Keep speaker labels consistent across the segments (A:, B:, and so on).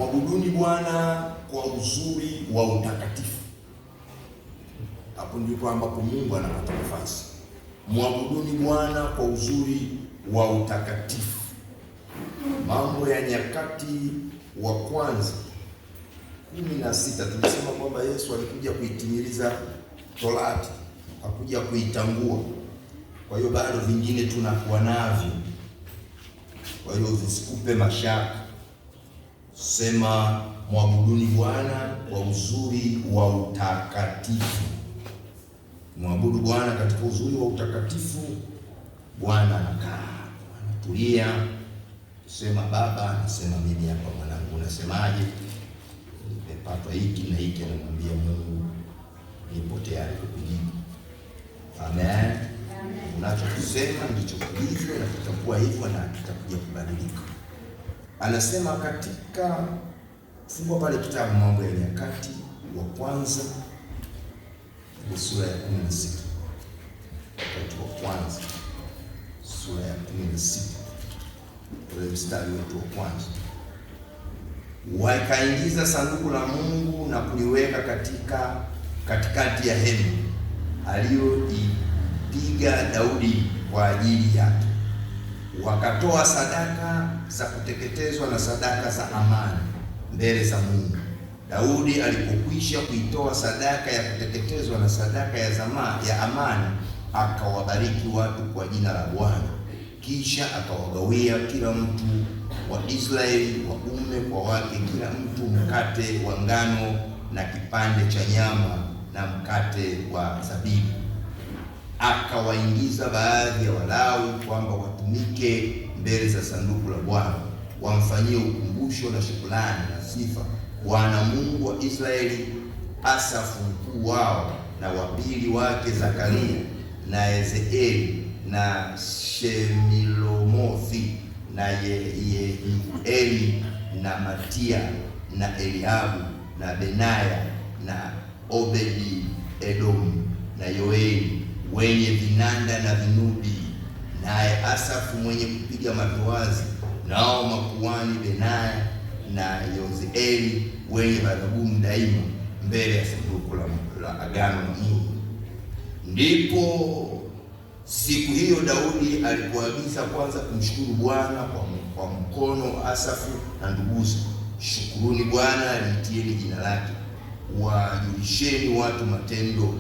A: Mwabuduni Bwana kwa uzuri wa utakatifu. Hapo ndipo ambapo Mungu anapata nafasi. Mwabuduni Bwana kwa uzuri wa utakatifu. Mambo ya Nyakati wa kwanza 16 tulisema kwamba Yesu alikuja kuitimiliza Torati, hakuja kuitangua. Kwa hiyo bado vingine tunakuwa navyo. Kwa hiyo visikupe mashaka. Sema mwabuduni Bwana kwa uzuri wa utakatifu. Mwabudu Bwana katika uzuri wa utakatifu. Bwana anakaa, anatulia. Sema Baba, nasema mimi hapa mwanangu, unasemaje? Nimepatwa hiki na hiki, anamwambia Mungu, nipo tayari kukujibu. Amen. Unachosema ndicho kilivyo na kitakuwa hivyo na kitakuja kubadilika. Anasema katika fungua pale kitabu Mambo ya Nyakati wa kwanza sura ya 16. Wakati wa kwanza sura ya 16. Ule mstari wetu wa kwanza. Wakaingiza sanduku la Mungu na kuliweka katikati ya hema aliyoipiga Daudi kwa ajili yake. Wakatoa sadaka za kuteketezwa na sadaka za amani mbele za Mungu. Daudi alipokwisha kuitoa sadaka ya kuteketezwa na sadaka ya amani, akawabariki watu kwa jina la Bwana. Kisha akawagawia kila mtu wa Israeli waume kwa wake, kila mtu mkate wa ngano na kipande cha nyama na mkate wa zabibu. Akawaingiza baadhi ya Walawi kwamba watumike mbele za sanduku la Bwana, wamfanyie ukumbusho na shukrani na sifa Bwana Mungu wa Israeli, Asafu mkuu wao, na wapili wake Zakaria na Ezeeli na Shemilomothi na Yehieli na Matia na Eliabu na Benaya na Obedi Edomu na Yoeli wenye vinanda na vinubi, naye Asafu mwenye kupiga matoazi, nao makuhani Benaya na Yozieli wenye baragumu daima mbele ya sanduku la agano la Mungu. Ndipo siku hiyo Daudi alipoagiza kwanza kumshukuru Bwana kwa mkono Asafu na nduguze. Shukuruni Bwana, liitieni jina lake, wajulisheni watu matendo,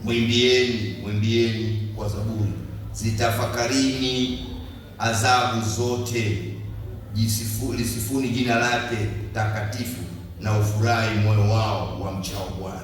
A: mwimbieni kwa zaburi, zitafakarini adhabu zote, lisifuni jina lake takatifu, na ufurahi moyo wao wa mchao Bwana.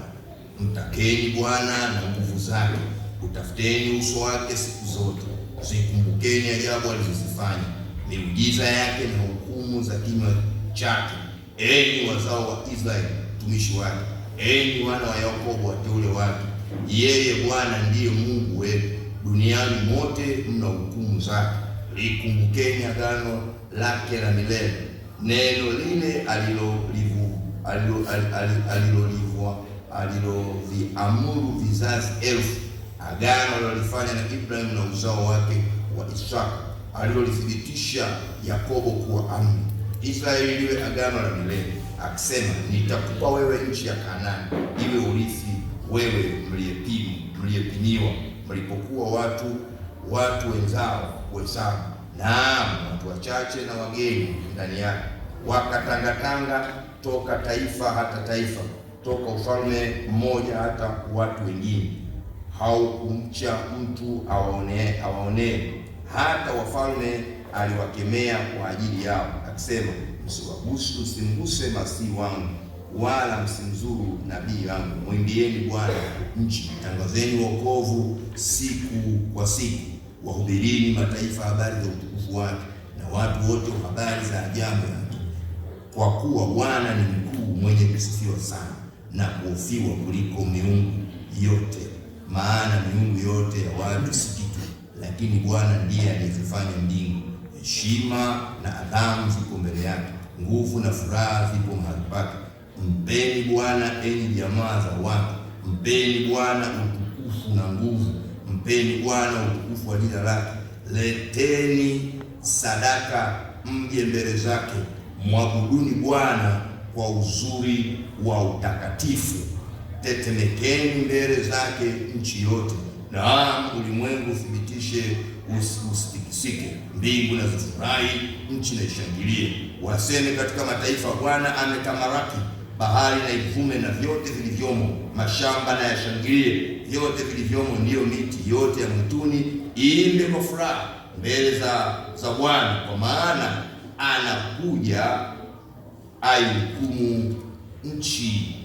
A: Mtakeni Bwana na nguvu zake, utafuteni uso wake siku zote. Zikumbukeni ajabu alizozifanya, miujiza yake na hukumu za kinywa chake. Enyi wazao wa Israeli mtumishi wake, enyi wana wa Yakobo wateule wake. Yeye Bwana ndiye Mungu wetu, duniani mote mna hukumu zake. Likumbukeni agano lake la milele, neno lile aliloviamuru vizazi elfu, agano alilofanya na Ibrahimu na uzao wake wa Isaka, alilolithibitisha Yakobo kuwa amri, Israeli liwe agano la milele, akisema, nitakupa wewe nchi ya Kanaani iwe urithi, wewe mliyepimiwa, mlipokuwa watu wenzao kuhesabu, naam, watu wachache na wageni ndani yake. Wakatangatanga toka taifa hata taifa, toka ufalme mmoja hata watu wengine. Haukumcha mtu awaonee, hata wafalme aliwakemea kwa ajili yao, akisema, msimguse masihi wangu, wala msimzuru nabii wangu. Mwimbieni Bwana nchi, tangazeni wokovu siku kwa siku, wahubirini mataifa habari za utukufu wake, na watu wote habari za ajabu yake. Kwa kuwa Bwana ni mkuu, mwenye kusifiwa sana na kuhofiwa kuliko miungu yote. Maana miungu yote ya watu si kitu, lakini Bwana ndiye aliyezifanya mbingu. Heshima na adhamu ziko mbele yake, nguvu na furaha zipo mahali pake. Mpeni Bwana enyi jamaa za watu, mpeni Bwana utukufu na nguvu, mpeni Bwana utukufu wa jina lake. Leteni sadaka mje mbele zake, mwabuduni Bwana kwa uzuri wa utakatifu. Tetemekeni mbele zake nchi yote, naam, ulimwengu uthibitishe, usitikisike. Mbingu na zifurahi, nchi na ishangilie. Waseme katika mataifa, Bwana ametamalaki. Bahari na ivume na vyote vilivyomo, mashamba na yashangilie, vyote vilivyomo, ndiyo miti yote ya mwituni iimbe kwa furaha mbele za Bwana, kwa maana anakuja aihukumu nchi.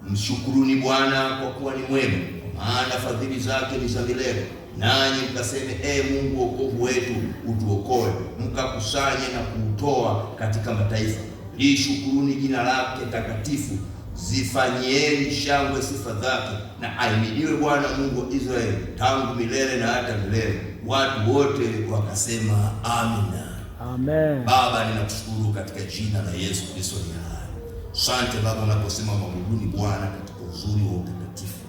A: Mshukuruni Bwana kwa kuwa ni mwema, kwa maana fadhili zake ni za milele. Nanyi mkaseme, Mungu wokovu wetu, utuokoe. Mkakusanye na kuutoa katika mataifa. Lishukuruni jina lake takatifu, zifanyieni shangwe sifa zake. Na ahimidiwe Bwana Mungu wa Israeli tangu milele na hata milele. Watu wote wakasema amina.
B: Amen.
A: Baba, ninakushukuru katika jina la Yesu Kristo ni hai. Asante Baba, unaposema mwabuduni Bwana katika uzuri wa utakatifu.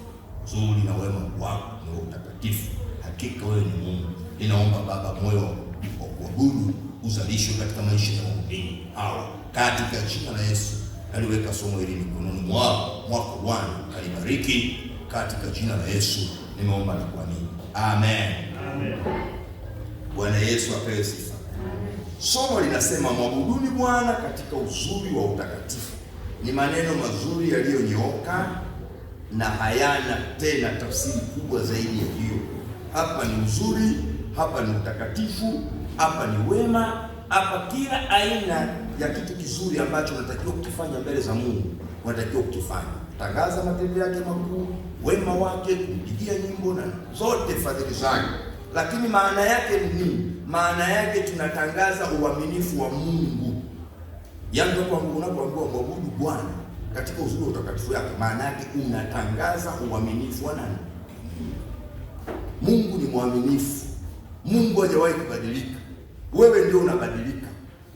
A: Uzuri na wema wako ni wa utakatifu. Hakika wewe ni Mungu. Ninaomba Baba, moyo wa kuabudu uzalishwe katika maisha ya waumini hawa katika jina la Yesu. Aliweka somo hili mikononi mwako Bwana, kalibariki katika jina la Yesu. Nimeomba na kuamini. Amen. Amen. Bwana Yesu apewe sifa. Somo linasema mwabuduni Bwana katika uzuri wa utakatifu. Ni maneno mazuri yaliyonyooka na hayana tena tafsiri kubwa zaidi ya hiyo. Hapa ni uzuri, hapa ni utakatifu, hapa ni wema, hapa kila aina ya kitu kizuri ambacho unatakiwa kukifanya mbele za Mungu, unatakiwa kukifanya. Tangaza matendo yake makuu, wema wake, kumpigia nyimbo na zote fadhili zake. Lakini maana yake ni nini? Maana yake tunatangaza uaminifu wa Mungu. Yaani unapoambiwa mwabudu Bwana katika uzuri wa utakatifu yake, maana yake unatangaza uaminifu wa nani? Mungu ni mwaminifu. Mungu hajawahi kubadilika. Wewe ndio unabadilika.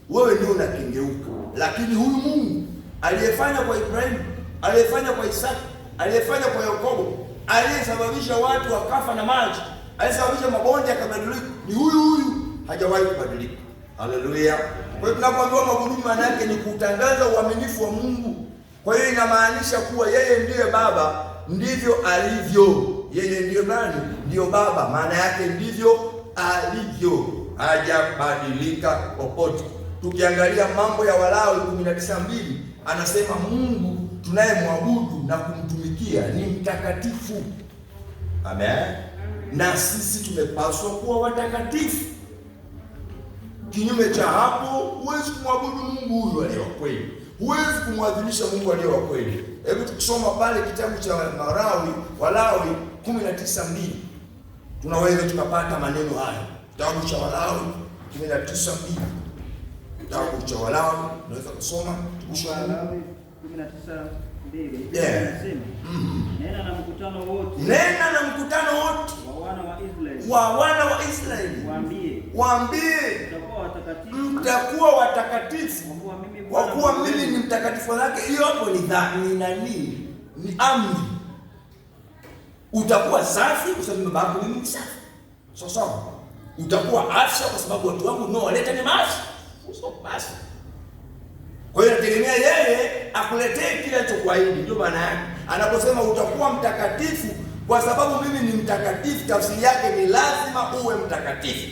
A: Wewe ndio unakengeuka. Lakini huyu Mungu aliyefanya kwa Ibrahimu, aliyefanya kwa Isaka, aliyefanya kwa Yakobo, aliyesababisha watu wakafa na maji, aliyesababisha mabonde yakabadilika, ni huyu, hajawahi kubadilika. Haleluya. Kwa hiyo tunapoambiwa mwabudu, maana yake ni kutangaza uaminifu wa Mungu. Kwa hiyo inamaanisha kuwa yeye ndiye Baba, ndivyo alivyo. Yeye ndiyo nani? Ndiyo Baba. Maana yake ndivyo alivyo, hajabadilika popote. Tukiangalia Mambo ya Walawi 19:2 anasema Mungu tunayemwabudu na kumtumikia ni mtakatifu. Amen. Na sisi tumepaswa kuwa watakatifu. Kinyume cha hapo, huwezi kumwabudu Mungu huyu aliye wa kweli. Huwezi kumwadhimisha Mungu aliye wa kweli. Hebu tukisoma pale kitabu cha Walawi 19:2 tunaweza tukapata maneno haya. Kitabu cha Walawi 19:2. Kitabu cha Walawi unaweza kusoma
B: Walawi 19:2.
A: Yeah.
B: Nena na mkutano wote.
A: Nena na mkutano wote
B: wa wana wa Israeli.
A: Waambie mtakuwa watakatifu kwa kuwa mimi ni mtakatifu wake. Hiyo hapo ni nani? Ni amri. Utakuwa safi kwa sababu baba yako mimi ni safi. Sasa utakuwa afya kwa sababu watu wangu ndio waleta ni maasi. Sio basi. Kwa hiyo nategemea yeye akuletee kile alichokuahidi. Ndio maana yake anaposema utakuwa mtakatifu kwa sababu mimi ni mtakatifu, tafsiri yake ni lazima uwe mtakatifu.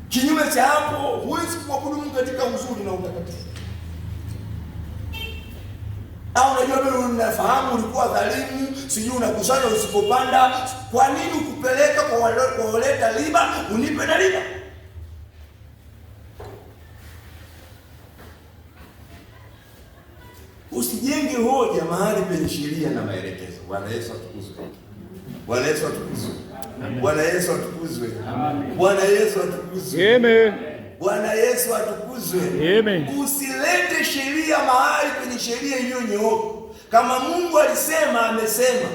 A: Kinyume cha hapo huwezi kumwabudu Mungu katika uzuri na utakatifu. Au unajua wewe unafahamu ulikuwa dhalimu, sijui unakusanya usipopanda. Kwa nini ukupeleka kwa waleta riba unipe na riba? Usijenge hoja mahali penye sheria na maelekezo. Bwana Yesu atukuzwe. Bwana Yesu atukuzwe. Bwana Yesu atukuzwe. Bwana Yesu atukuzwe.
B: Amen.
A: Bwana Yesu atukuzwe.
B: Amen.
A: Usilete sheria mahali penye sheria iliyonyooka. Kama Mungu alisema, amesema.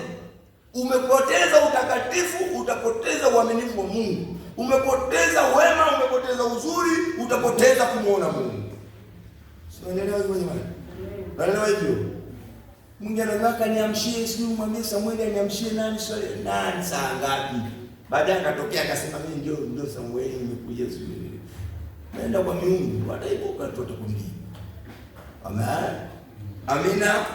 A: Umepoteza utakatifu, utapoteza uaminifu wa Mungu. Umepoteza wema, umepoteza uzuri, utapoteza kumuona Mungu. Unaelewa hivyo jamani? Unaelewa hivyo? Mungu anataka niamshie, sijui mwambie Samueli aniamshie nani saa ngapi? Baadaye akatokea akasema mimi ndio Samueli nimekuja sijui. nenda kwa miungu, wataibuka tu watakumbia. Amen. Amina.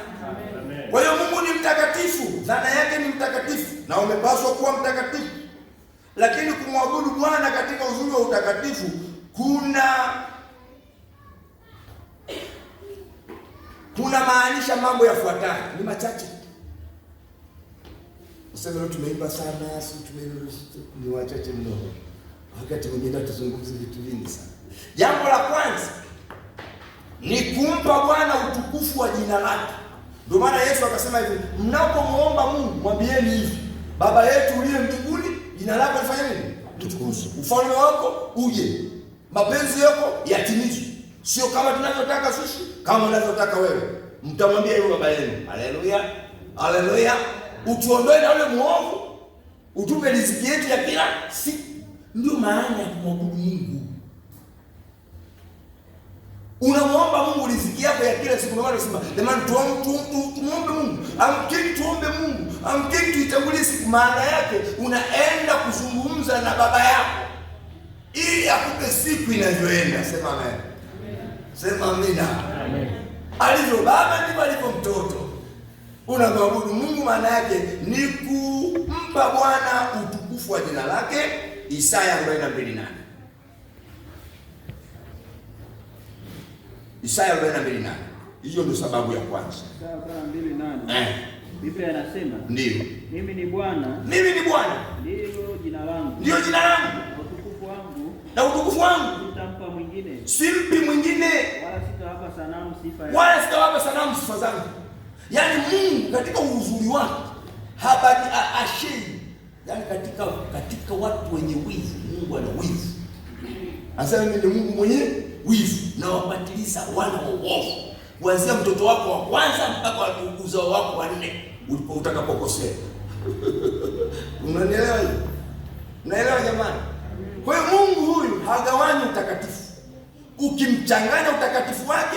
A: Kwa hiyo Mungu ni mtakatifu, dhana yake ni mtakatifu na umepaswa kuwa mtakatifu. Lakini kumwabudu Bwana katika uzuri wa utakatifu kuna maanisha mambo yafuatayo, ni machache. Useme leo tumeimba sana, si tumeimba, ni wachache mno. Wakati mwingine tuzungumze vitu vingi sana. Jambo la kwanza ni kumpa Bwana utukufu wa jina lake. Ndio maana Yesu akasema hivi, mnapomuomba Mungu mwambieni hivi: Baba yetu uliye mbinguni, jina lako lifanye nini? Litukuzwe. Ufalme wako uje. Mapenzi yako yatimizwe. Sio kama tunavyotaka sisi, kama unavyotaka wewe. Mtamwambia yule baba yenu. Haleluya. Haleluya. Utuondoe na ule muovu. Utupe riziki yetu ya kila siku. Ndio maana ya kumwabudu Mungu. Unamuomba Mungu riziki yako ya kila siku. Ndio anasema, jamani tuombe Mungu. Amkeni tuombe Mungu. Amkeni tuitangulie siku. Maana yake unaenda kuzungumza na baba yako ili akupe siku inavyoenda. Sema amen. Sema amina. Amen. Alivyo baba ndivyo alivyo mtoto. Unamwabudu Mungu, maana yake ni kumpa Bwana utukufu wa jina lake. Isaya 42:8. Isaya 42:8. Hiyo ndio sababu ya kwanza.
B: Isaya 42:8. Biblia inasema,
A: ndio,
B: mimi ni Bwana.
A: Mimi ni Bwana.
B: Ndio jina langu.
A: Ndio jina langu.
B: Utukufu wangu.
A: Na utukufu wangu
B: sitampa mwingine.
A: Simpi mwingine.
B: Wala sitawapa sanamu sifa yangu.
A: Wala sitawapa sanamu sifa zangu. Yaani Mungu katika uzuri wake habari ashei. Yaani katika watu wenye wivu, Mungu ana wivu. Anasema mimi ni Mungu mwenye wivu na wapatiliza wana wa uovu. Kuanzia mtoto wako wa kwanza mpaka uzao wako wa 4 utakapokosea. Unanielewa hiyo? Unaelewa jamani? Kwa hiyo Mungu huyu hagawanyi utakatifu. Ukimchanganya utakatifu wake,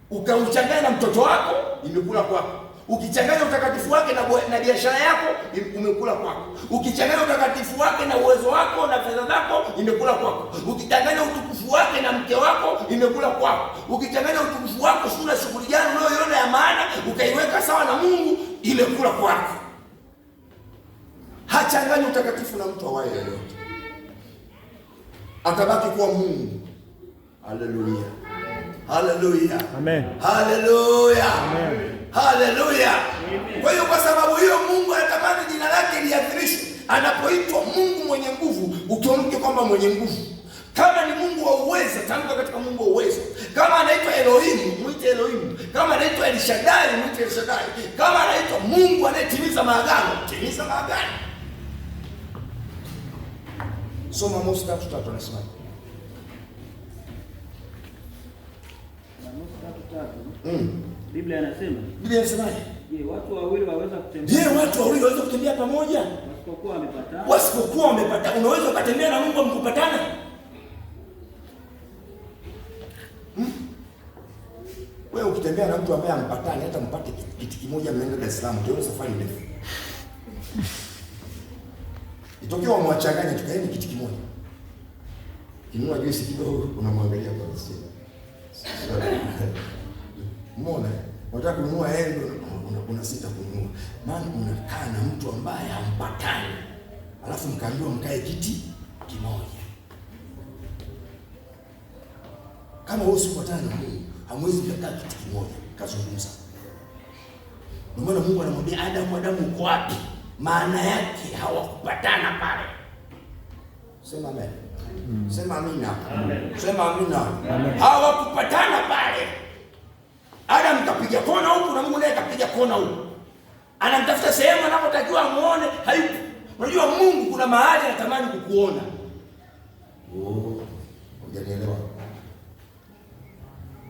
A: ukauchanganya na mtoto wako, imekula kwako. Ukichanganya utakatifu wake na biashara yako, umekula kwako. Ukichanganya utakatifu wake na uwezo wako na fedha zako, imekula kwako. Ukichanganya utukufu wake na mke wako, imekula kwako. Ukichanganya utukufu wako sura shughuli gani unayoiona ya maana, ukaiweka sawa na Mungu, imekula kwako. Hachanganyi utakatifu na mtu awaye yoyote. Atabaki kuwa Mungu. Haleluya. Haleluya.
B: Amen.
A: Haleluya.
B: Amen.
A: Haleluya. Kwa hiyo kwa sababu hiyo Mungu anatamani jina lake liadhirishwe. Anapoitwa Mungu mwenye nguvu, utamke kwamba mwenye nguvu. Kama ni Mungu wa uwezo, tamka katika Mungu wa uwezo. Kama anaitwa Elohim, muite Elohim. Kama anaitwa El Shaddai, muite El Shaddai. Kama anaitwa Mungu anayetimiza maagano, timiza maagano. Soma Amos 3:3 anasema.
B: Biblia inasema.
A: Biblia inasemaje?
B: Je, watu wawili waweza kutembea?
A: Je, watu wawili waweza kutembea pamoja?
B: Wasipokuwa wamepatana.
A: Wasipokuwa wamepatana. Unaweza ukatembea na Mungu mkupatana? Wewe ukitembea na mtu ambaye ampatani, hata mpate kiti kimoja mnaenda Dar es Salaam, ndio safari ndefu. Itokea mwachanganya tukaeni kiti kimoja. Kinua juisi kidogo unamwangalia kwa nje. Mbona unataka kununua embe unasita kununua? Maana unakaa na mtu ambaye hampatani. Alafu mkaambiwa mkae kiti kimoja. Kama wewe usipatana na Mungu, hamwezi kukaa kiti kimoja kazungumza. Ndio maana Mungu anamwambia Adamu, uko wapi? Maana yake hawakupatana pale. Sema amen. Sema amina. Amen. Sema amina. Amen. Hawakupatana pale. Adamu kapiga kona huku na Mungu naye kapiga kona huku. Anamtafuta sehemu anapotakiwa amuone, hayupo. Unajua Mungu kuna mahali anatamani kukuona. Unanielewa?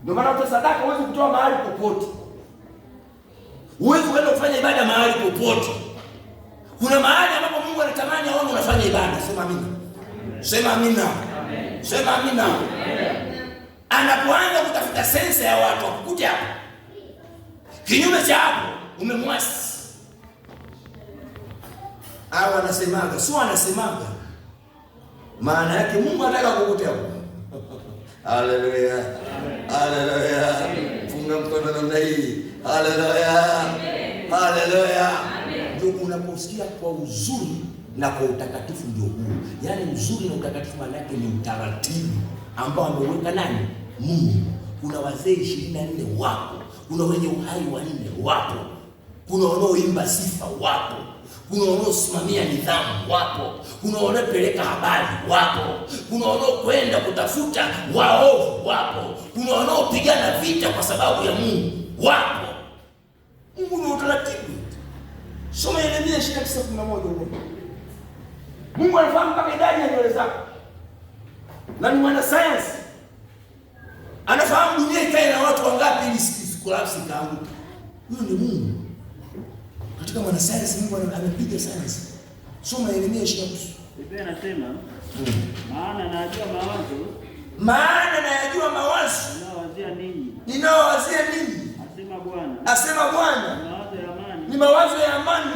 A: Ndio maana utoa sadaka huwezi kutoa mahali popote. Huwezi kwenda kufanya ibada mahali popote. Kuna mahali ambapo Mungu anatamani aone unafanya ibada. Sema amina. Sema amina. Sema amina. Anapoanza kutafuta sensa ya watu wakukuja hapo. Kinyume cha hapo umemwasi. Au anasemaga, sio anasemaga. Maana yake Mungu anataka kukutea hapo.
C: Haleluya. Haleluya. Funga mkono namna hii. Haleluya. Haleluya. Ndio unaposikia kwa uzuri na kwa utakatifu ndio huu. Yaani uzuri na utakatifu maana yake ni utaratibu ambao ameweka nani? Mungu. Kuna wazee 24 wapo. Kuna wenye uhai wanne wapo. Kuna wanaoimba sifa wapo. Kuna wanaosimamia nidhamu wapo. Kuna wanaopeleka habari wapo. Kuna wanaokwenda kutafuta waovu wapo. Kuna wanaopigana vita kwa sababu ya Mungu wapo. Mungu ni utaratibu. Soma Yeremia 29:11. Mungu anafahamu mpaka idadi ya nywele zako. Na ni mwana science. Anafahamu dunia ikae na watu wangapi ili sikulapsi kaanguka. Huyo ni Mungu. Katika mwana science Mungu amepiga science. Soma Yeremia 29.
B: Biblia inasema maana najua mawazo ninaowazia ninyi. Asema Bwana. Ni mawazo ya amani.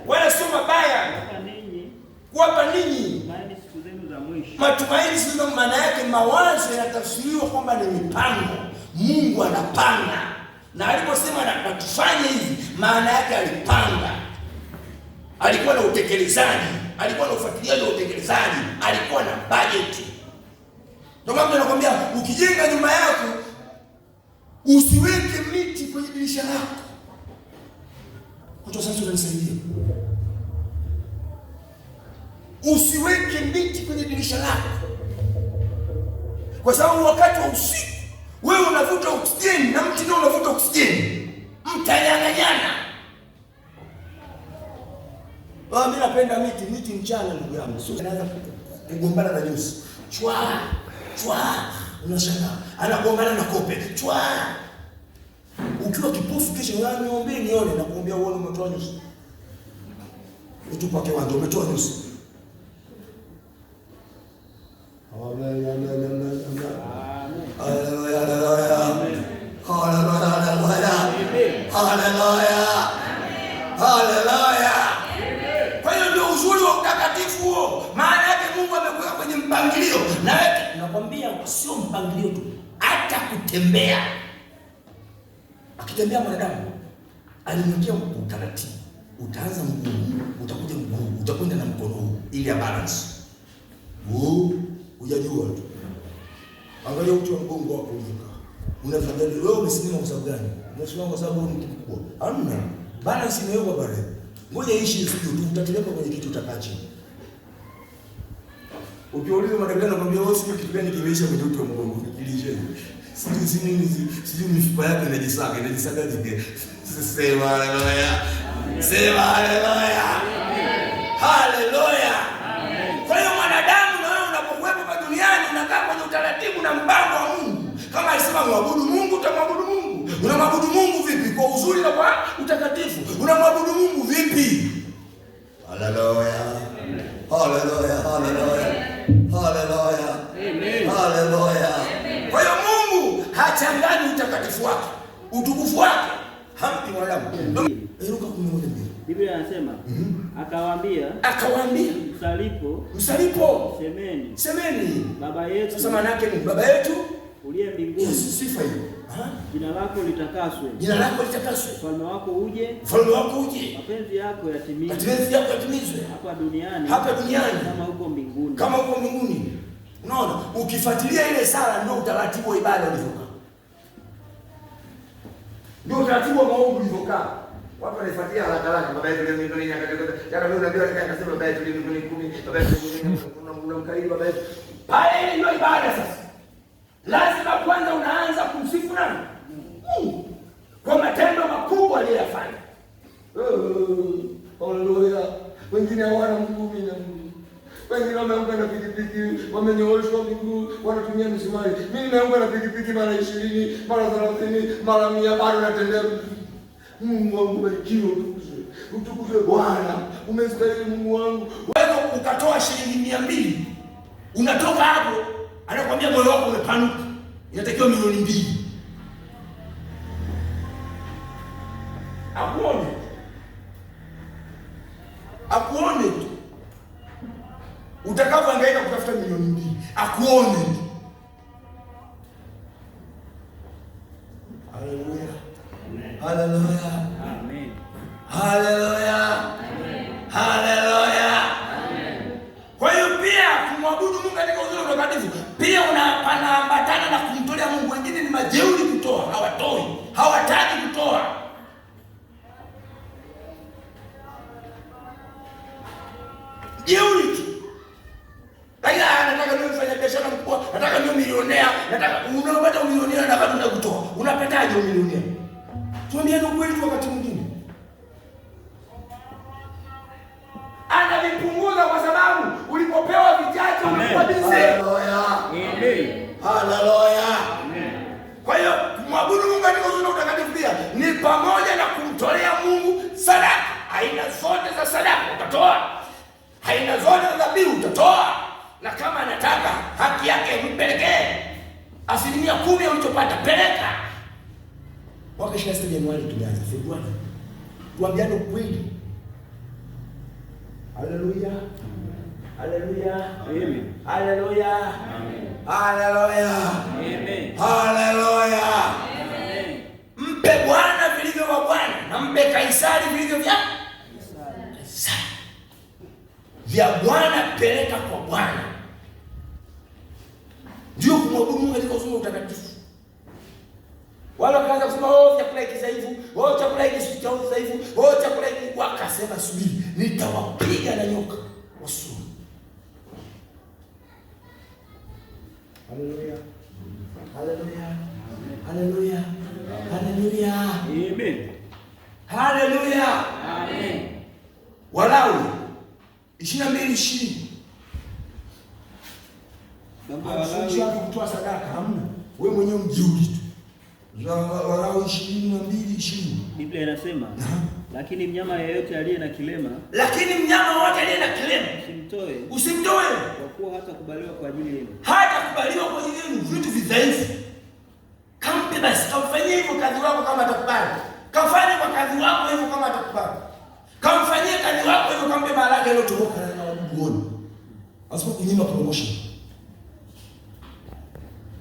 B: Wala sio mabaya. Kuwapa ninyi matumaini siku zenu. Maana yake mawazo yanatafsiriwa kwamba ni mipango. Mungu anapanga. Na aliposema na tufanye hivi, maana yake alipanga. Alikuwa na utekelezaji, alikuwa na ufuatiliaji wa utekelezaji, alikuwa na budget. Ndio maana nakwambia ukijenga nyumba yako usiweke miti kwenye dirisha lako. Kwa sasa tunanisaidia. Usiweke miti kwenye dirisha lako. Kwa sababu wakati wa usiku wewe unavuta oksijeni na mti ndio unavuta oksijeni. Mtanyang'anyana. Mimi napenda miti mchana ndugu yangu. Sio anaanza kugombana na nyusi. Chwa. Unashangaa. Anagombana na kope. Chwa. Ukiwa kipofu kesho niombe nione na kuombea uone umetoa nyusi. Utupa kiwanja umetoa nyusi. Haleluya. Kwa hiyo ndio uzuri wa utakatifu huo. Maana yake Mungu amekuweka kwenye mpangilio. Na wewe nakwambia sio mpangilio tu, hata kutembea. Akitembea mwanadamu alimwekea utaratibu. Utaanza mguu, utakuja mguu, utakwenda na mkono huu ili ya balance. Hujajua tu. Angalia uti wa mgongo wako unakaa. Unafanyaje? Wewe umesimama kwa sababu gani? Umesimama kwa sababu ni mkubwa. Hamna. Balance imewekwa pale. Ngoja ishi studio tu, utateleka kwenye kitu utakaa chini. Ukiuliza madaktari wanakuambia wewe sio kitu gani kimeisha kwenye uti wa mgongo, fikirishe. Sijui mifupa yako inajisagaje. Sema haleluya. Sema haleluya. Haleluya. Kwa hiyo mwanadamu na wewe unapokuwepo hapa duniani unakaa kwenye utaratibu na mpango wa Mungu. Kama alisema muabudu Mungu, utamwabudu Mungu. Unamwabudu Mungu vipi? Kwa uzuri na kwa utakatifu. Unamwabudu Mungu vipi? Haleluya. Haleluya. Haleluya. Haleluya. Amen. Haleluya. Kwa hiyo Mungu hachangani utakatifu wake. Utukufu wake hampi mwanadamu. Luka 11:2. Biblia inasema akawaambia msalipo semeni baba yetu. Sasa maana yake ni baba yetu uliye mbinguni. Yes, sifa hiyo. Jina lako litakaswe. Ufalme wako uje. Mapenzi yako yatimizwe. Hapa duniani kama huko mbinguni. Unaona? Ukifuatilia ile sala ndio utaratibu wa ibada ulivyokaa. Ndio utaratibu wa maombi ulivyokaa. Watu wanafuatia haraka baba yetu leo mbinguni jana leo unaambiwa akasema baba yetu leo mbinguni 10 baba yetu unamkaribia baba yetu. Pale ndio ibada sasa. Lazima kwanza unaanza kumsifu nani? Mungu. Kwa matendo makubwa aliyofanya. Haleluya. Wengine hawana Mungu na Mungu. Wengine wameamka na pikipiki, wamenyooshwa miguu, wanatumia misumari. Mimi nimeamka na pikipiki mara 20, mara 30, mara 100 bado natembea. Mungu wangu barikiwe, utukuzwe Bwana. Umestahili Mungu wangu. Wewe ukatoa shilingi 200. Unatoka hapo, anakuambia moyo wako umepanuka. Inatakiwa milioni 2. Akuone tu. Utakapohangaika kutafuta milioni 2, akuone tu.
C: Haleluya.
B: Amen.
C: Haleluya. Haleluya. Kwa hiyo pia kumwabudu Mungu katika uzuri na utakatifu pia unaambatana na kumtolea Mungu. Wengine ni majeuri kutoa, hawatoi, hawataki kutoa. Jeuri tu. Lakini nataka niwe mfanya biashara mkubwa, nataka niwe milionea, nataka unapata milionea na bado kutoa. Unapataje milionea? Tuambiane ukweli tu wakati mwingine. Anavipunguza kwa sababu ulipopewa vichache unakuwa busy. Haleluya.
B: Amen.
C: Haleluya. Kwa hiyo kumwabudu Mungu katika uzuri na utakatifu pia ni pamoja na kumtolea Mungu sadaka. Aina zote za sadaka utatoa. Aina zote za dhabihu utatoa. Na kama anataka haki yake mpelekee. 10% ulichopata peleka. Mwaka 26 Januari tumeanza Februari. Tuambiane ukweli. Haleluya. Haleluya.
B: Amen.
C: Haleluya.
B: Amen.
C: Haleluya.
B: Amen.
C: Haleluya.
B: Amen.
C: Mpe Bwana vilivyo vya Bwana na mpe Kaisari vilivyo vya Kaisari. Vya Bwana peleka kwa Bwana. Ndio kumwabudu Mungu katika uzuri na utakatifu. Wala wakaanza kusema chakula hiki dhaifu, chakula hiki si dhaifu, chakula hiki, wakasema subiri, nitawapiga na nyoka wasumu. Haleluya. Haleluya. Haleluya. Haleluya.
B: Amen.
C: Haleluya.
B: Amen.
C: Walawi 22:20. Ndio kutoa sadaka hamna. Wewe mwenyewe mjeuri tu. Walawi 22:20.
B: Biblia inasema, lakini mnyama yeyote aliye na kilema, usimtoe kwa kuwa hatakubaliwa kwa ajili yenu.
C: Hatakubaliwa kwa ajili yenu, vitu vidhaifu. Kampe basi, kamfanyie hivyo kazi wako kama atakubali. Kafanye kwa kazi wako hivyo kama atakubali. Kamfanyie kazi wako hivyo, kampe baraka ile kutoka na wadudu wenu. Asipo kunyima promotion.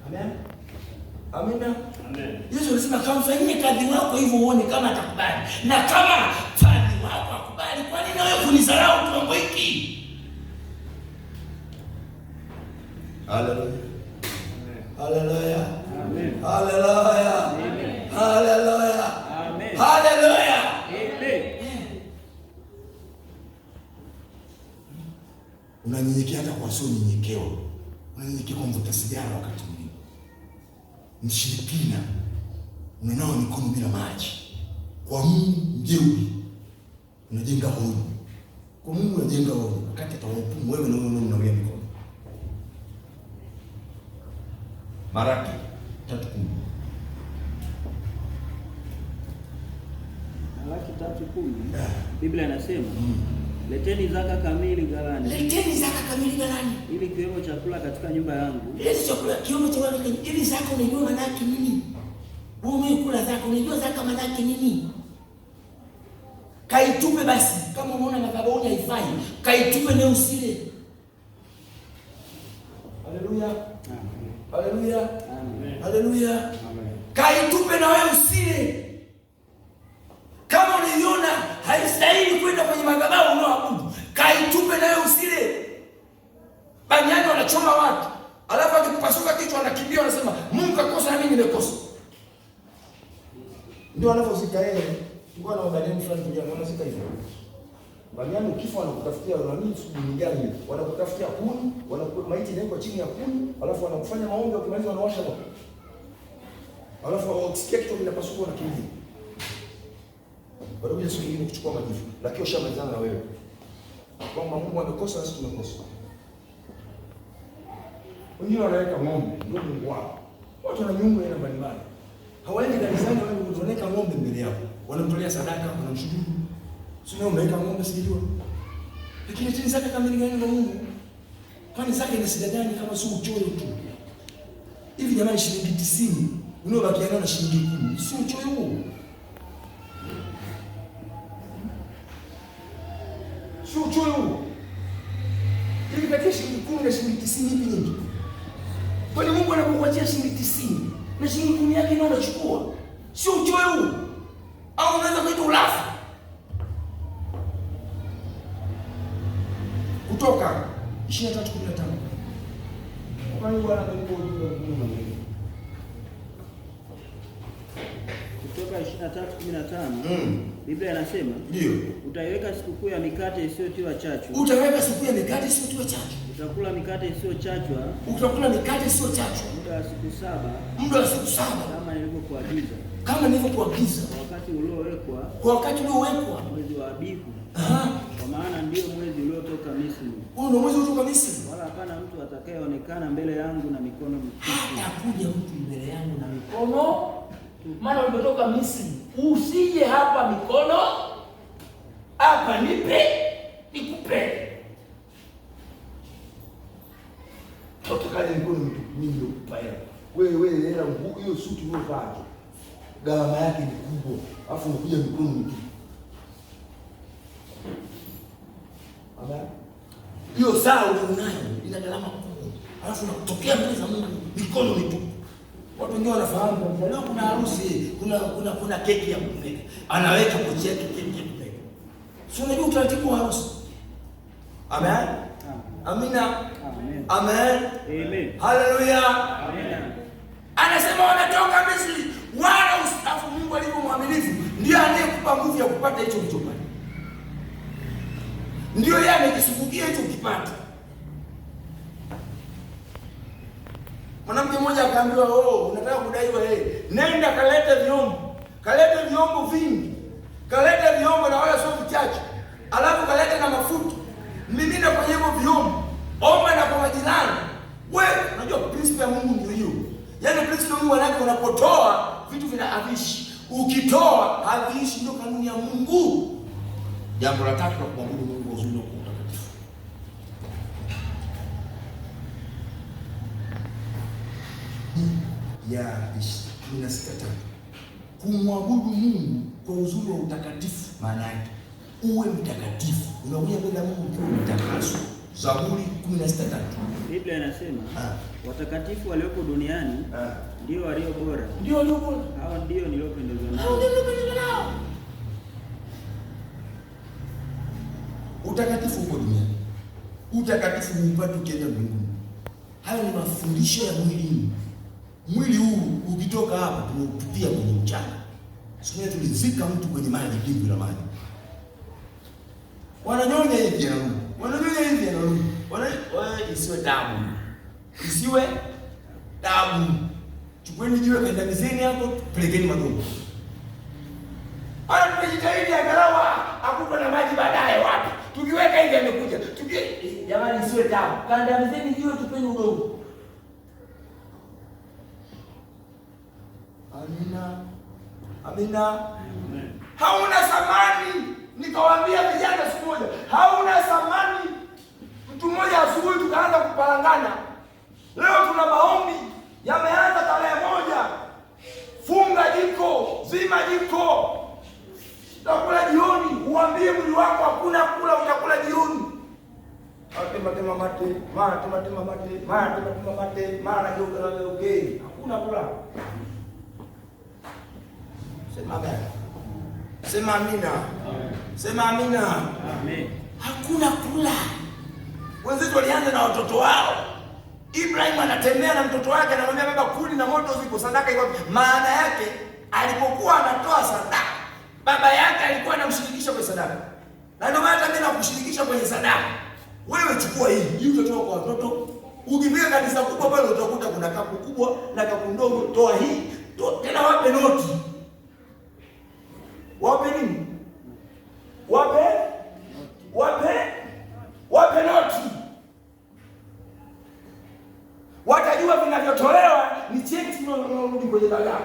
C: Amen. Amina. Amen. Yesu alisema kamfanyie kazi wako hivyo uone kama atakubali. Na kama kazi wako akubali, kwa nini wewe kunidharau kiwango hiki? Haleluya. Haleluya. Amen. Haleluya. Amen. Haleluya. Amen. Haleluya.
B: Amen.
C: Unanyenyekea hata kwa sio nyenyekewa. Unanyenyekea kwa mvuta sigara wakati mwingine. Mshirikina. Unanawa mikono bila maji. Kwa Mungu mjeuri. Unajenga hoja. Kwa Mungu unajenga hoja. Wakati atawahukumu wewe na wewe unawea mikono. Malaki 3:10.
B: Malaki 3:10. Biblia inasema, leteni zaka kamili ghalani.
C: Leteni zaka kamili ghalani.
B: Ili kiwemo chakula katika nyumba yangu.
C: Ili chakula kiwemo chakula ili zaka unajua maana yake nini? Wewe umekula zaka unajua zaka maana yake nini? Kaitupe basi. Kama unaona madhabahuni haifai, kaitupe na usile. Haleluya. Amen. Haleluya. Amen. Haleluya. Amen. Kaitupe na wewe usile. Kama unaiona haistahili kwenda kwenye madhabahu unaoabudu, kaitupe na wewe usile. Banyani wanachoma watu. Alafu akipasuka kichwa anakimbia anasema, Mungu kakosa na mimi nimekosa. Ndio anapozika yeye. Tulikuwa na wadani fulani tuliona wanasika hivyo. Banyani ukifa wanakutafutia nini shughuli gani? Wanakutafutia kuni, maiti inaekwa chini ya kuni, alafu wanakufanya maombi, wakimaliza wanawasha moto. Alafu ukisikia kitu kinapasuka unakimbia. Bado Yesu yeye kuchukua majivu, lakini ushamalizana na wewe. Kwamba Mungu amekosa na sisi tumekosa. Wengine wanaweka ng'ombe, ndio Mungu wao. Watu wana miungu aina mbalimbali. Hawaendi kanisani, wanaweka ng'ombe mbele yao. Wanamtolea sadaka, wanamshukuru. Sio unaweka ng'ombe sijui. Lakini tena zaka kamili gani na Mungu? Kwani zaka ina shida gani kama sio uchoyo tu? Hivi jamani, shilingi 90 unaobakiana na shilingi 10. Sio uchoyo huo. Sio uchoyo huo. Hivi kati shilingi 10 na shilingi 90 hivi nyingi. Kwani Mungu anakuachia shilingi 90 na shilingi 10 yake ndio anachukua? Sio uchoyo huo.
B: au unaweza kuita ulafi. Kutoka 23:15. Kwani Bwana alikuwa
D: Kutoka 23:15. Biblia inasema,
B: ndio,
D: utaiweka sikukuu ya mikate isiyotiwa chachu.
B: Utaweka sikukuu ya mikate isiyotiwa chachu.
D: Utakula mikate isiyochachwa.
B: Utakula mikate isiyochachwa
D: Muda wa siku 7.
B: Muda wa siku 7.
D: Kama nilivyokuagiza.
B: Kama nilivyokuagiza.
D: Kwa wakati uliowekwa.
B: Kwa wakati uliowekwa.
D: Mwezi wa Abibu. Kwa maana ndio mwezi uliotoka Misri.
B: Huo ndio mwezi uliotoka Misri.
D: Wala hapana mtu atakayeonekana mbele yangu na mikono mitupu.
B: Hatakuja mtu mbele yangu na mikono, maana umetoka Misri. Usije hapa mikono, hapa nipe, nikupe. Utakaje mikono mitupu, mimi ndio kupa hela. Wewe hela hiyo suti uliyovaa gharama yake ni kubwa, alafu unakuja mikono mitupu. Hiyo saa ulionayo ina gharama kubwa, alafu unatokea mbele za Mungu mikono mitupu. Watu wengine wanafahamu leo kuna harusi, kuna keki ya kumeka, anaweka pochi yake keki ya kumeka. Sio, unajua utaratibu wa harusi. Amen. Amina.
D: Amen.
B: Amen.
D: Amen.
B: Haleluya.
D: Amen.
B: Anasema wanatoka Misri, wala ustafu. Mungu alivyo mwaminifu, ndiye anayekupa nguvu ya kupata hicho ulichopata. Ndio yeye amekisubukia hicho kipata. Mwanamke mmoja akaambiwa, unataka kudaiwa nenda kalete vyombo. Kalete vyombo vingi. Kalete vyombo na wala sio vichache. Alafu kalete na mafuta. Mimina kwenye hivyo vyombo. Omba na kwa majirani. Wewe unajua principle ya Mungu ndio hiyo. Yaani principle ya Mungu anake unapotoa vitu vinahavishi. Ukitoa haviishi, ndio kanuni ya Mungu. Jambo la tatu la kumwabudu Mungu uzuri na utakatifu. Ya 16:3. Kumwabudu Mungu kwa uzuri wa utakatifu, maana yake uwe mtakatifu. Unakuja mbele ya Mungu ukiwa mtakatifu. Zaburi 16:3.
D: Biblia inasema, watakatifu walioko duniani ndio walio bora.
B: Ndio walio bora.
D: Hao ndio niliopendezwa nao.
B: Hao ndio niliopendezwa nao. Utakatifu uko duniani. Utakatifu upate ukienda mbinguni. Hayo ni mafundisho ya mwili. Mwili huu ukitoka hapa tunautupia kwenye mchanga. Siku moja tulizika mtu kwenye maji, dimbwi la maji. Wananyonya hivi anarudi. Wananyonya hivi anarudi. Isiwe damu. Isiwe damu. Chukueni jiwe kandamizeni hapo, pelekeni madogo. Ana tumejitahidi angalau akupa na maji baadaye wapi? Tukiweka hivi amekuja. Jamani isiwe damu. Kandamizeni jiwe, tupeni udongo. Amina. Amina. Amen. Hauna thamani. Nikawaambia vijana siku moja, hauna thamani. Mtu mmoja asubuhi tukaanza kupalangana. Leo tuna maombi yameanza tarehe 1. Funga jiko, zima jiko. Utakula jioni, uambie mwili wako hakuna kula, utakula jioni. Tema mate, mara tema mate, mara geuke. Hakuna kula. Sema amen. Sema amina. Sema amina.
D: Amen.
B: Hakuna kula. Wenzetu walianza na watoto wao. Ibrahim anatembea na mtoto wake, anamwambia baba, kuni na moto ziko, sadaka iko. Maana yake alipokuwa anatoa sadaka, baba yake alikuwa anamshirikisha kwenye sadaka. Na ndio maana mimi nakushirikisha kwenye sadaka. Wewe chukua hii utatoa kwa watoto. Ukifika kanisa kubwa pale utakuta kuna kapu kubwa na kapu ndogo, toa hii. Tena wape noti. Wape nini? Wape noti. Watajua vinavyotolewa ni cheki rudi kwenye dagaa.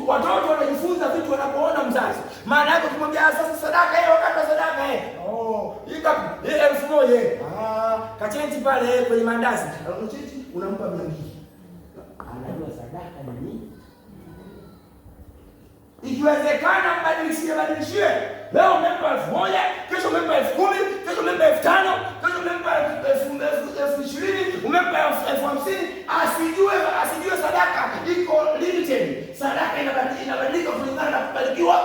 B: Watoto wanajifunza vitu wanapoona mzazi. Maana yake kumwambia sasa sadaka wakati sadaka hii kapi 1000. Kachenti pale kwenye mandazi. Unacheti unampa 200. Anajua sadaka ni nini? Ikiwezekana mbadilishie. Leo umempa 1000, kesho umempa 10,000, kesho umempa 5,000, kesho umempa 20,000, umempa 50,000. Asijue sadaka iko limited. Sadaka inabadilika kulingana na kubarikiwa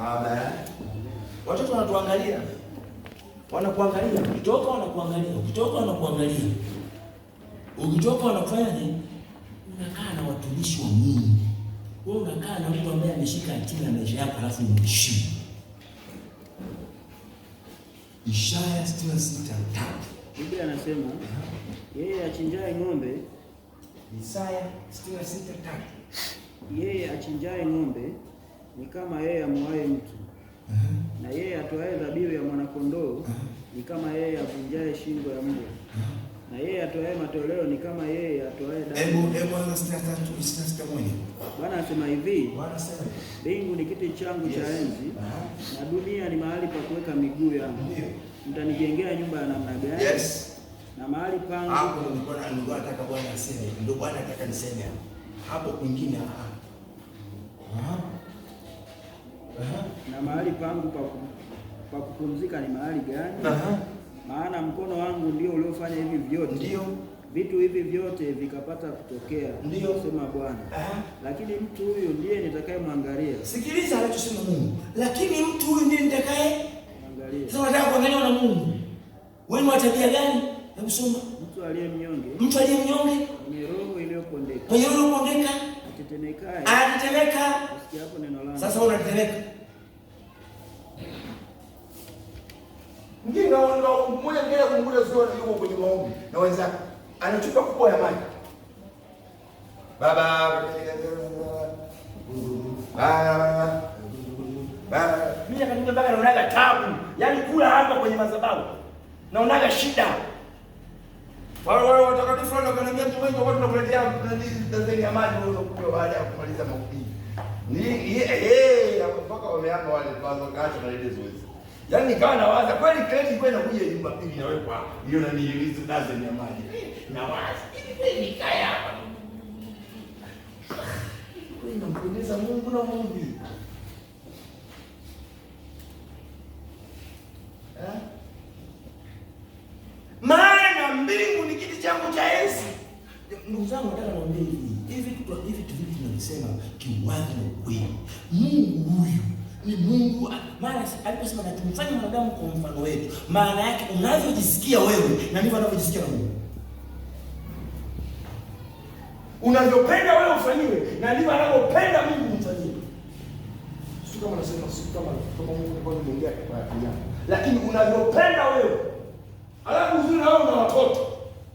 C: Amen. Watoto wanatuangalia. Wanakuangalia, ukitoka wanakuangalia, ukitoka wanakuangalia. Ukitoka wanafanya nini? Unakaa na watumishi wa Mungu. Wewe unakaa na mtu ambaye ameshika hatima ya maisha yako alafu unamheshimu. Isaya 66:3.
D: Biblia anasema yeye achinjaye ng'ombe,
C: Isaya 66:3.
D: Yeye achinjaye ng'ombe ni kama yeye amuaye mtu. Na yeye atoaye dhabihu ya mwanakondoo ni kama yeye avunjaye shingo ya mbwa. Na yeye atoaye matoleo ni kama yeye atoaye damu.
C: Hebu anza 63:1.
D: Bwana anasema hivi,
C: Bwana anasema,
D: mbingu ni kiti changu cha enzi, na dunia ni mahali pa kuweka miguu yangu. Mtanijengea nyumba ya namna gani?
C: Yes.
D: Na mahali pangu
C: hapo nilikuwa nataka Bwana aseme. Ndio Bwana nataka niseme hapo kwingine.
D: Na mahali pangu pa kupumzika ni mahali gani? Maana mkono wangu ndio uliofanya hivi vyote.
C: Ndio.
D: Vitu hivi vyote vikapata kutokea.
C: Ndio
D: sema Bwana. Lakini mtu huyu ndiye nitakayemwangalia.
C: Sikiliza anachosema Mungu. Lakini mtu huyu ndiye nitakayemwangalia. Sasa nataka kuangalia na Mungu. Wewe wa tabia gani? Hebu soma.
D: Mtu aliye mnyonge.
C: Mtu aliye mnyonge.
D: Mwenye roho iliyopondeka.
C: Mwenye roho iliyopondeka.
D: Atetemekaye.
C: Anatetemeka.
D: Sikia hapo neno langu.
C: Sasa unatetemeka.
B: Mjinga mmoja ngine kumgulia sio yuko kwenye maombi na wenzake. Anachupa kubwa ya maji. Baba mimi akaniambia mpaka naonaga tabu. Yaani kula hapa kwenye madhabahu. Naonaga shida. Wale watakatifu wananiambia mtu wengi watu tunakuletea ndani ya maji unakunywa baada ya kumaliza mahubiri. Mpaka wameamba wale kwanza kaacha na ile zoezi. Yaani nikawa nawaza kweli kredi kwenda kuja Jumapili inawekwa hiyo na niilizo dozen ya maji. Nawaza kweli nikaya hapa. Kweli nampendeza Mungu na Mungu. Maana mbingu ni kiti changu cha enzi.
C: Ndugu zangu, nataka niwaambie hivi vitu tunasema kiwazi na kweli. Mungu huyu ni Mungu. Maana aliposema na tumfanye mwanadamu kwa mfano wetu, maana yake unavyojisikia wewe na ndivyo anavyojisikia na Mungu.
B: Unavyopenda wewe ufanyiwe na ndivyo anavyopenda Mungu umfanyie. Sio kama nasema kama Mungu kwa anaongea kwa yako. Lakini unavyopenda wewe. Alafu uzuri na wewe una watoto.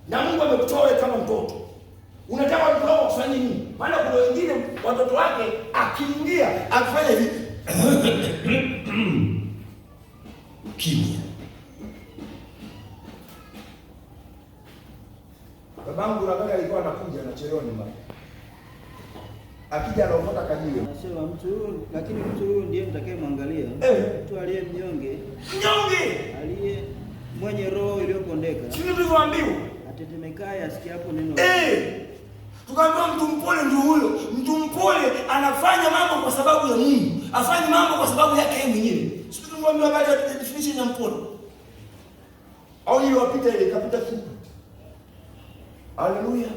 B: Na Mungu amekutoa wewe kama mtoto. Unataka watoto wako kufanya nini? Maana kuna wengine watoto wake akiingia akifanya hivi
C: kimya.
B: Babangu nataka alikuwa anakuja anachelewa nyumbani. Akija anaokota kajiwe.
D: Anasema mtu huyu, lakini mtu huyu ndiye nitakayemwangalia. Mtu aliye mnyonge.
B: Mnyonge.
D: Aliye mwenye roho iliyopondeka.
B: Sisi tulivyoambiwa.
D: Atetemekaye asikia hapo neno.
C: Tukaambiwa mtu mpole ndio huyo. Mtu mpole anafanya mambo kwa sababu ya Mungu. Afanye mambo kwa sababu yake yeye mwenyewe. Sisi tuliambiwa habari ya definition ya mpole.
B: Au ile wapita ile kapita kitu. Haleluya.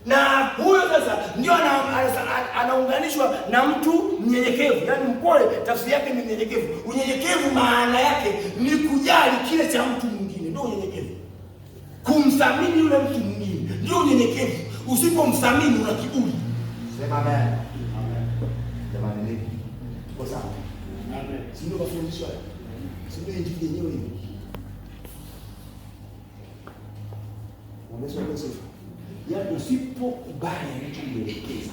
B: Na huyo sasa ndio anaunganishwa na mtu mnyenyekevu. Yaani mpole tafsiri yake ni mnyenyekevu. Unyenyekevu maana yake ni kujali kile cha mtu mwingine. Ndio unyenyekevu. Kumthamini yule mtu mwingine ndio unyenyekevu. Usipomthamini una kiburi. Sema amen. Amen. Jamani nini? Tuko sawa? Amen. Sio mafundisho haya. Sio injili yenyewe hiyo. Wamesoma sifa. Yaani usipokubali anachokuelekeza,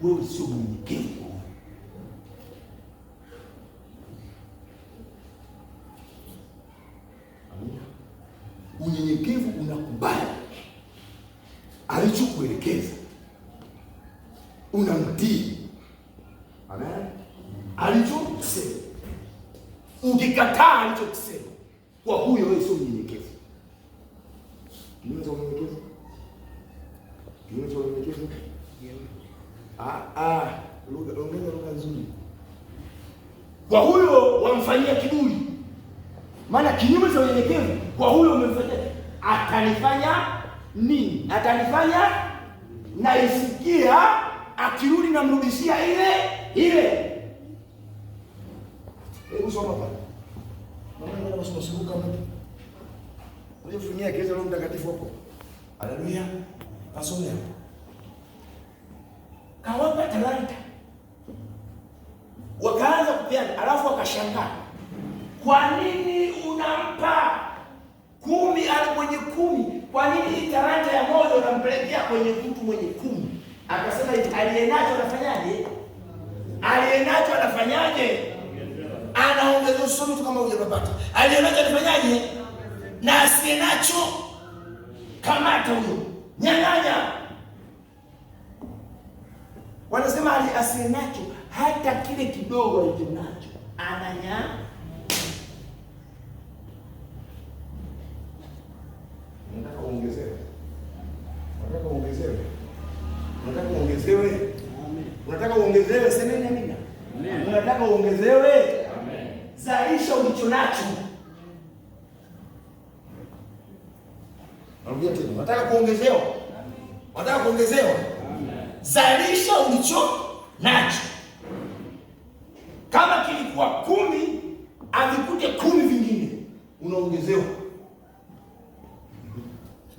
B: wewe sio mnyenyekevu. Amina. Unyenyekevu unakubali alichokuelekeza. Unamtii. Amen. Alichosema. Ukikataa alichosema, kwa huyo wewe sio mnyenyekevu. Ni sio mnyenyekevu. Lugha nzuri. Kwa huyo wamfanyia kiburi. Maana kinyume cha unyenyekevu, kwa huyo umemfanyia atanifanya nini? Atanifanya na isikia akirudi na mrudishia ile. Hebu soma pale. Mama ndio anasumbuka mtu. Ulifunyia kiasi Roho Mtakatifu hapo. Haleluya. Pasomea. Kawapa talanta. Wakaanza kupeana, alafu akashangaa. Kwa nini unampa 10 au mwenye 10? Kwa nini hii talanta ya moja unampelekea kwenye mtu mwenye 10? Akasema aliyenacho anafanyaje? Aliyenacho anafanyaje? Anaongeza usomi tu kama hujapata. Aliyenacho anafanyaje? Na asiyenacho kamata huyo. Nyang'anya. Wanasema asiyenacho hata kile kidogo alichonacho ananya. Unataka uongezewe? Unataka uongezewe? Unataka uongezewe? Amen. Unataka uongezewe? Semeni amina. Amen. Unataka uongezewe? Amen. Zalisha ulichonacho. Narudia tena. Unataka kuongezewa? Amen. Unataka kuongezewa? Amen. Zalisha ulichonacho. Kama kilikuwa 10, avikute 10 vingine, unaongezewa.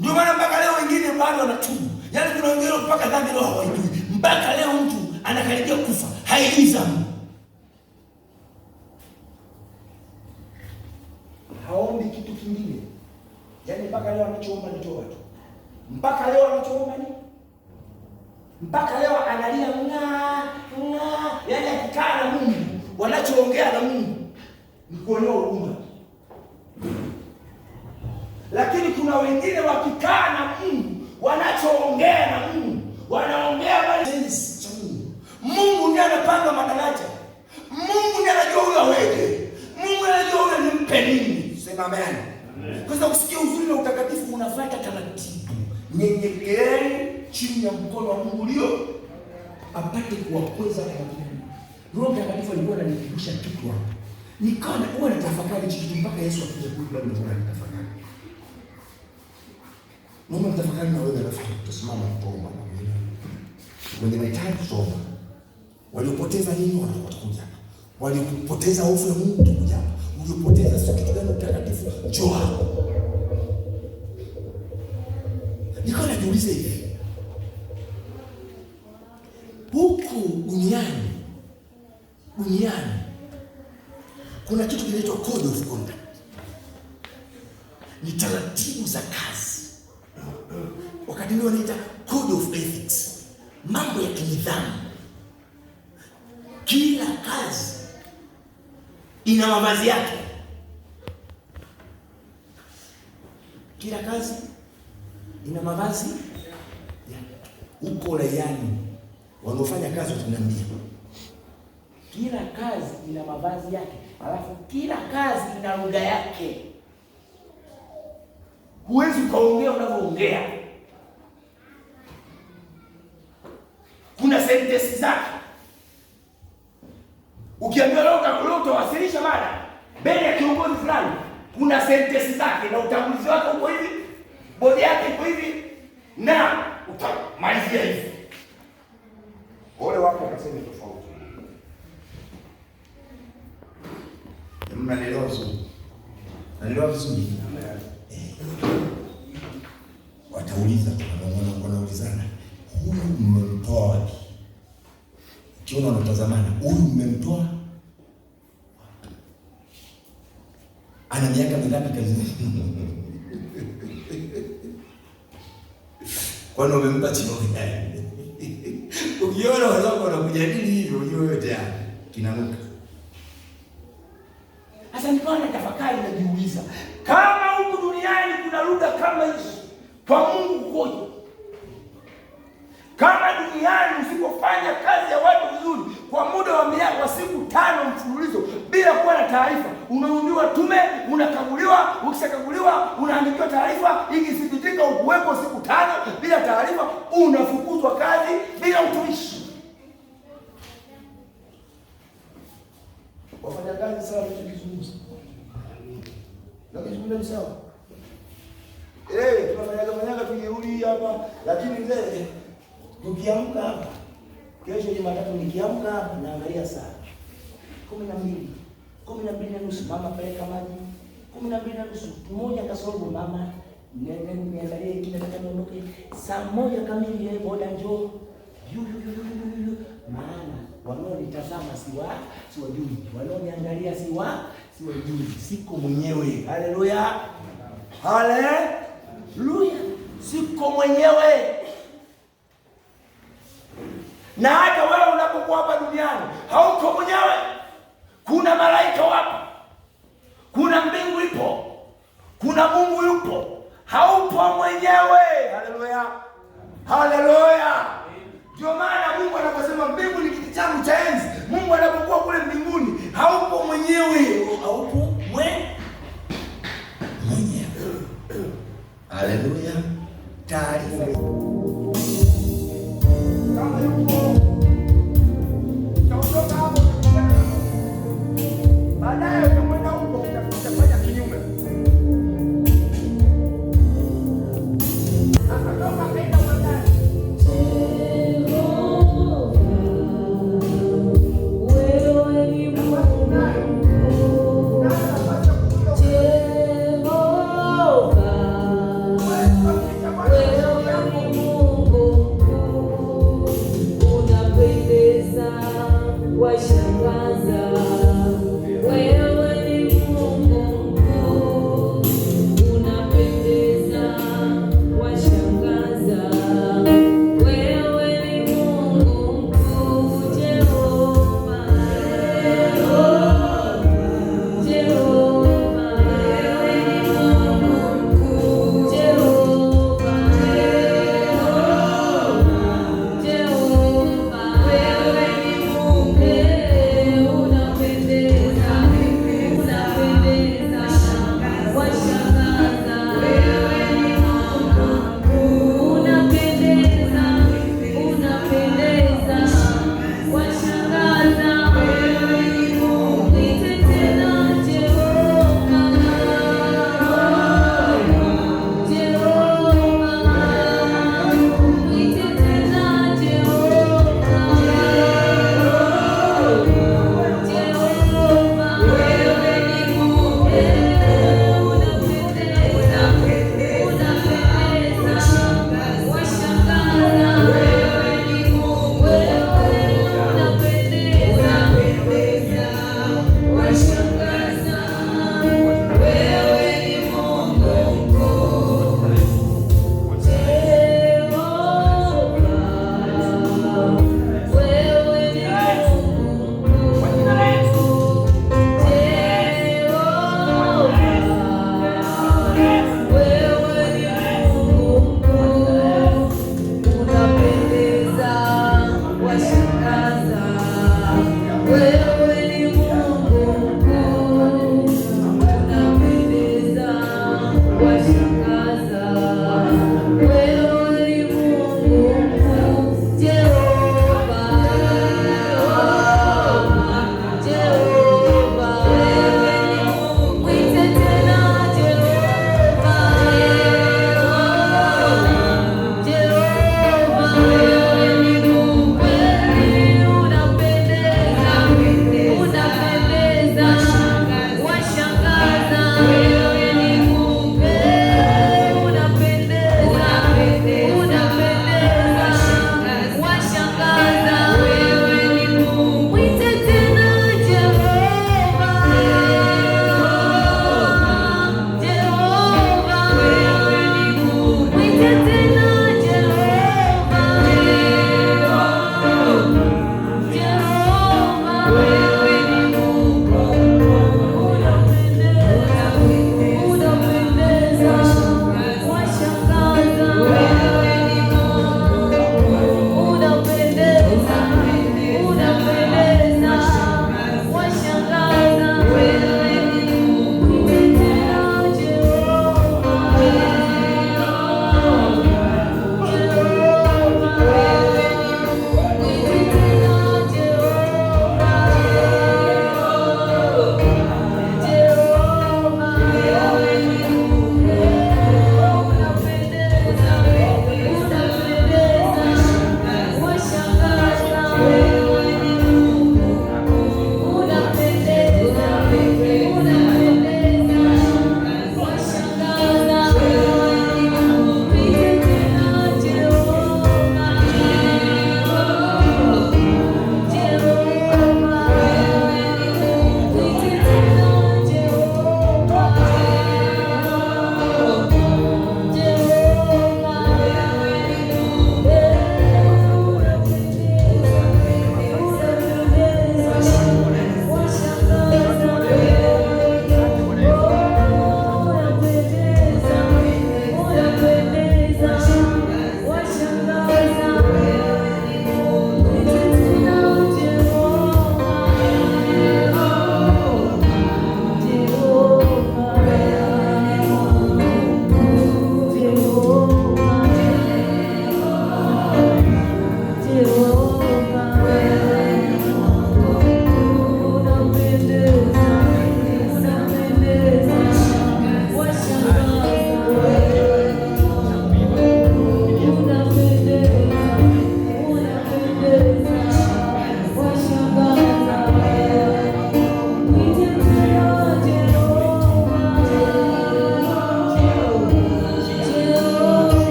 B: Ndio maana mpaka leo wengine bado wanatubu. Yaani kuna wengine mpaka dhambi leo hawajui. Mpaka leo mtu anakaribia kufa, haiza. Haombi kitu kingine. Yaani mpaka leo anachoomba ni toba tu. Mpaka leo anachoomba ni mpaka leo analia ng'aa. Yaani akikaa na Mungu, wanachoongea na Mungu ni kuonea huruma. Lakini kuna wengine wakikaa na Mungu, wanachoongea na Mungu, wanaongea bali cha Mungu. Mungu ndiye anapanga madaraja. Mungu ndiye anajua huyo aweje. Mungu anajua huyo nimpe nini. Sema amen. Kwa sababu kusikia uzuri na utakatifu unafuata taratibu. Nyenyekeeni chini ya mkono wa Mungu leo apate kuwakweza kwa Mungu. Roho Mtakatifu alikuwa ananifundisha kitu hapo. Nikawa huwa natafakari kitu mpaka Yesu akija kuja bado natafakari. Mama mtafakari na wewe rafiki, tusimama tuombe na Mungu. Wenye mahitaji soma. Waliopoteza nini watakuja. Waliopoteza hofu ya Mungu tukuja. Uliopoteza sio kitu gani mtakatifu njoo hapo. Nikawa najiuliza hivi. Huku duniani kuna kitu kinaitwa code of conduct. Ni taratibu za kazi. Wakati leo wanaita code of ethics. Mambo ya kinidhamu. Kila kazi ina mavazi yake. Kila kazi ina mavazi yake. Uko raiani wanaofanya kazi tunaniambia. Kila kazi ina mavazi yake. Alafu kila kazi ina lugha yake. Huwezi ukaongea unavyoongea. Kuna sentensi zake. Ukiambiwa leo utawasilisha mada mbele ya kiongozi fulani, kuna sentensi zake na utangulizi wake uko hivi, bodi yake iko hivi na utamalizia hivi. Wale wako wakasema tofauti. Mnaelewa vizuri? Naelewa vizuri. Watauliza, wanaulizana, huyu mmemtoa wapi? Ukiona wanatazamana, huyu mmemtoa? Ana miaka mingapi kazini? Kwani umempa cheo gani? Ukiona wazako wanakujadili hivyo, ujue yote haya kinanuka. Sasa nikawa natafakari najiuliza, kama huku duniani kuna lugha kama hizo, kwa Mungu koje? Kama duniani usipofanya kazi ya watu vizuri kwa muda wa siku 5 mfululizo bila kuwa na taarifa, unaundiwa tume, unakaguliwa, ukishakaguliwa unaandikiwa taarifa, ikithibitika ukuwepo siku 5 bila taarifa, unafukuzwa kazi bila utumishi. Wafanya kazi sawa tunazungumza. Lakini ni sawa. Tunafanya tujeuri hapa, lakini mzee ukiamka hapa kesho Jumatatu nikiamka hapa naangalia saa 12.
C: 12:30 mama peleka maji. 12:30 mmoja kasorobo mama nenda niangalie kile kitakachoondoke. Saa 1 kamili yeye boda njoo. Maana wanaonitazama si wajui. Wanaoniangalia si wajui. Siko mwenyewe. Haleluya. Haleluya. Siko mwenyewe. Na hata wewe unapokuwa hapa duniani hauko mwenyewe. Kuna malaika wapo. Kuna mbingu ipo. Kuna Mungu yupo. Haupo mwenyewe. Haleluya. Haleluya. Ndio maana Mungu anaposema mbingu ni kiti changu cha enzi. Mungu anapokuwa kule mbinguni haupo mwenyewe. Haupo mwenyewe. Haleluya. Taarifa kama yuko utaondoka hapo baadaye utakwenda huko utafanya kinyume. Akatoka kaenda baadaye.
E: Wewe ni Mungu. Washangaza, wewe ni Mungu mkuu, unapendeza, washangaza, wewe ni Mungu mkuu, Jehova, Jehova, wewe ni Mungu mkuu, Jehova, Jehova, wewe ni Mungu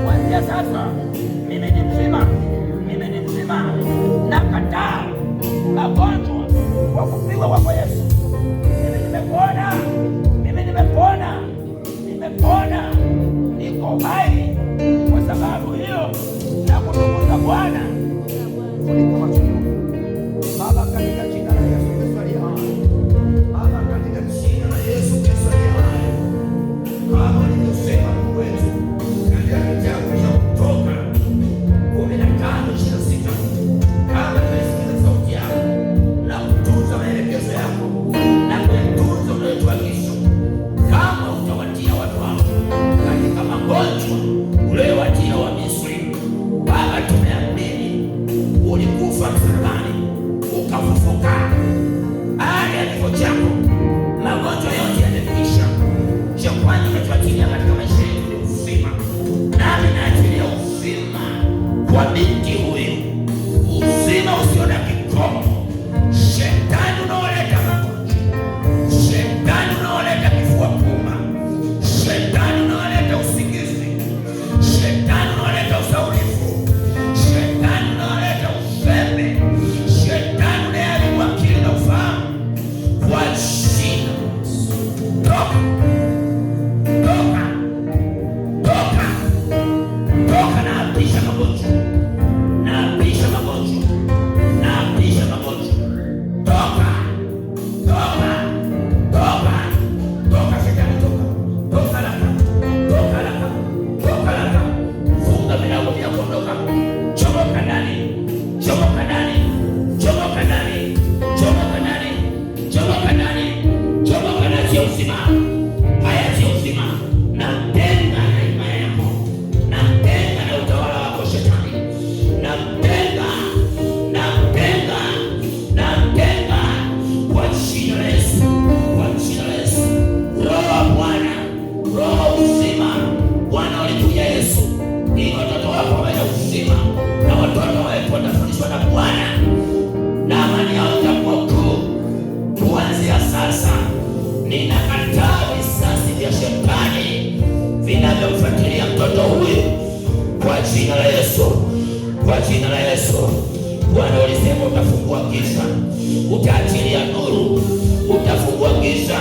B: kuanzia sasa mimi ni mzima, nakataa magonjwa kwa kupigwa kwa Yesu. Mimi nimepona, niko hai kwa sababu hiyo na kutukuza Bwana. Baba, katika jina la Yesu Kristo aliye hai, Baba, katika jina la Yesu Kristo aliye hai, kama ulivyosema Mungu wetu katika kitabu cha Kutoka 15:26, kama tunasikiza sauti yako na kutunza maelekezo yako na kuyatunza unayotuagiza, kama utawatia watu wako katika magonjwa uliyowatia wa Misri, Baba, tumeamini ulikufa msalabani ukafufuka. Baada ya kifo chako magonjwa yote yamekwisha. Cha kwanza unachoachilia katika maisha yetu ni uzima, nami naachilia uzima kwa binti huyu, uzima usio na kikomo. Shetani unaoleta magonjwa, shetani unaoleta kifua kuuma, shetani unaoleta usingizi, shetani unaoleta usaulifu, shetani unaoleta uzembe, shetani unayeharibu akili na ufahamu, kwa jina toka na apisha magonjwa, toka shetani, toka laka, funga milango ya kuondoka, chomoka ndani, achia uzima, achia uzima, namtenga na himaya yako, namtenga na utawala wako shetani, namtenga kwa jina la Yesu, Roho wa Bwana, Roho uzima, Bwana alikuja Yesu ili watoto wako wawe na uzima, na watoto wetu watafundishwa na Bwana na amani yao itakuwa kuu. Kuanzia sasa ninakataa visasi vya shetani vinavyomfuatilia mtoto huyu kwa jina la Yesu. Bwana ulisema utafungua giza, utaachilia nuru, utafungua giza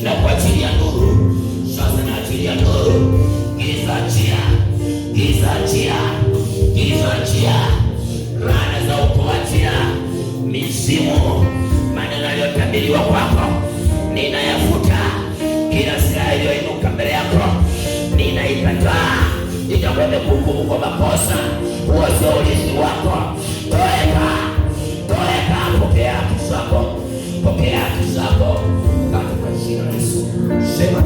B: na kuachilia nuru. Sasa naachilia nuru, giza achia, laana za ukoo achia, mizimu, maneno yaliyotabiriwa kwako ninayafuta. Kila silaha iliyoinuka mbele yako ninaikataa, itakwenda kuhukumu kwa makosa. Huo sio ulinzi wako. Toeka, pokea haki zako katika jina la Yesu. Sema